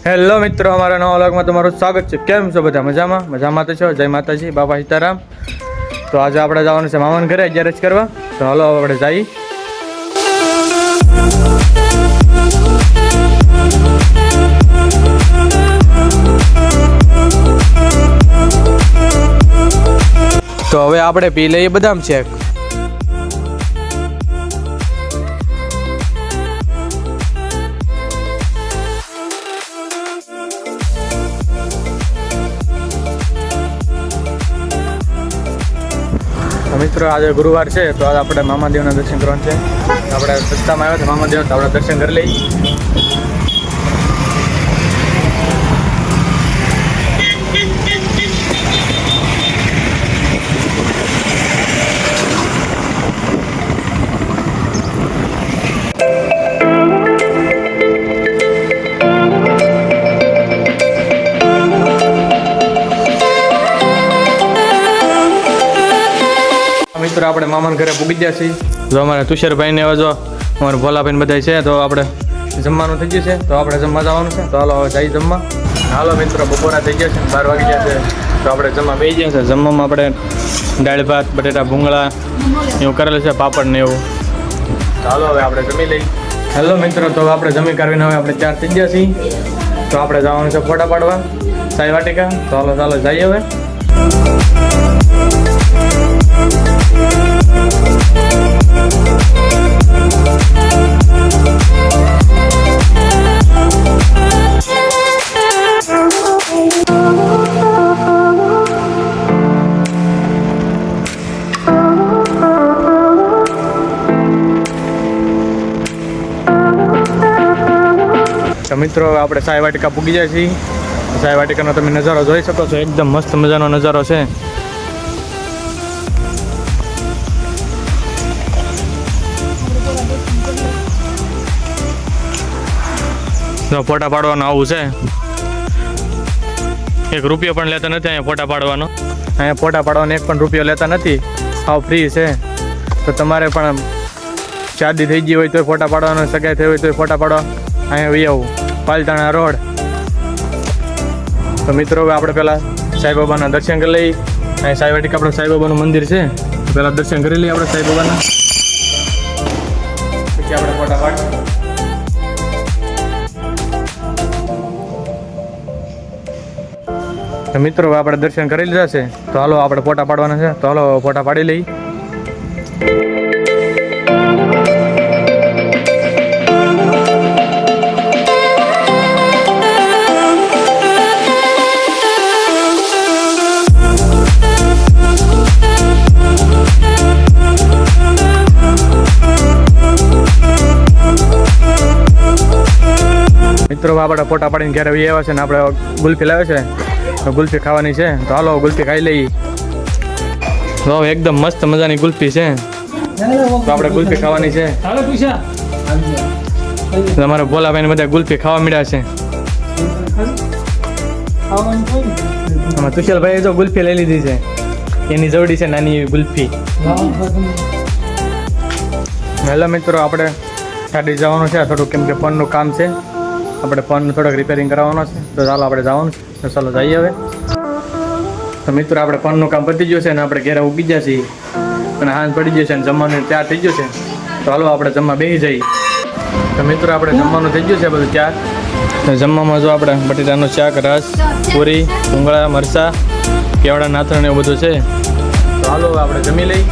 Hello મિત્રો, અમારા નવા વ્લોગમાં તમારું સ્વાગત છે। કેમ છો બધા? મજામાં તો છો? જય માતાજી, બાપા સીતારામ। તો આજે આપણે જવાનું છે મામાના ઘરે ગેરેજ કરવા। તો હાલો આપણે જઈએ। તો હવે આપણે પી લઈએ બદામ શેક। મિત્રો આજે ગુરુવાર છે તો આજે આપણે મામાદેવના દર્શન કરવાનું છે। આપણે રસ્તામાં આવ્યા હતા મામાદેવ, તો આપણે દર્શન કરી લઈએ। મિત્રો આપણે મામાના ઘરે પૂગી ગયા છીએ। જો અમારે તુષારભાઈને હવે જો અમારા ભોલાભાઈને બધા છે, તો આપણે જમવાનું થઈ ગયું છે, તો આપણે જમવા જવાનું છે। તો હાલો હવે જઈ જમવા। હાલો મિત્રો, બપોરા થઈ ગયા છે, 12 વાગી ગયા છે, તો આપણે જમવા બેસી ગયા છે। જમવામાં આપણે દાળ ભાત, બટેટા ભૂંગળા એવું કરેલું છે, પાપડ ને એવું। તો હાલો હવે આપણે જમી લઈએ। હેલો મિત્રો, તો આપણે જમી કરીને હવે આપણે 4 થઈ ગયા છીએ, તો આપણે જવાનું છે ફોટા પાડવા સાઈ વાટિકા। તો હાલો ચાલો જઈએ હવે। તો મિત્રો આપણે સાઈ વાટિકા પૂગી જાય છીએ। સાઈ વાટિકાનો તમે નજારો જોઈ શકો છો, એકદમ મસ્ત મજાનો નજારો છે। જો ફોટા પાડવાનું આવું છે, 1 રૂપિયો પણ લેતા નથી અહીંયા ફોટા પાડવાનો। અહીંયા ફોટા પાડવાનો 1 પણ રૂપિયો લેતા નથી, આવ ફ્રી છે। તો તમારે પણ શાદી થઈ ગઈ હોય તો ફોટા પાડવાનો, સગાઈ થઈ હોય તો ફોટા પાડવા અહીંયા વી આવું પાલતાણા રોડ। તો મિત્રો હવે આપણે પહેલાં સાંઈબાબાના દર્શન કરી લઈએ। અહીં સાઈ વાટિકા આપણે સાંઈબાબાનું મંદિર છે, તો પહેલાં દર્શન કરી લઈએ આપણે સાંઈબાબાના, પછી આપણે ફોટા પાડીએ। તો મિત્રો આપણે દર્શન કરી લીધા છે, તો હાલો આપણે ફોટા પાડવાના છે, તો હાલો ફોટા પાડી લઈએ। મિત્રો આપણે ફોટા પાડીને ઘરે આવ્યા છે ને આપણે ગુલ્ફી લાવે છે, તો ગુલ્ફી ખાવાની છે, તો હાલો ગુલ્ફી ખાઈ લઈએ। તો એકદમ મસ્ત મજાની ગુલ્ફી છે, તો આપણે ગુલ્ફી ખાવાની છે। અમારે ભોલાભાઈને બધા ગુલ્ફી ખાવા મળ્યા છે। આમાં તુષારભાઈએ જો ગુલ્ફી લઈ લીધી છે, એની જોડી છે નાની એવી ગુલ્ફી। હેલો મિત્રો, આપણે ગાડી જવાનું છે થોડું, કેમ કે ફોનનું કામ છે, આપણે ફોન થોડોક રિપેરિંગ કરાવવાનો છે, તો ચાલો આપણે જવાનું છે, તો ચાલો જઈએ હવે। તો મિત્રો આપણે ફોનનું કામ પતી ગયું છે ને આપણે ઘરે ઉગી ગયા છીએ, અને હાથ પડી ગયો છે અને જમવાનું તૈયાર થઈ ગયું છે, તો હાલો આપણે જમવા બેસી જઈએ। તો મિત્રો આપણે જમવાનું થઈ ગયું છે બધું તૈયાર। તો જમવામાં જો આપણે બટેટાનું શાક, રસ, પૂરી, ભૂંગળા, મરચાં, કેવડા, નાથણ એવું બધું છે, તો હાલો આપણે જમી લઈએ।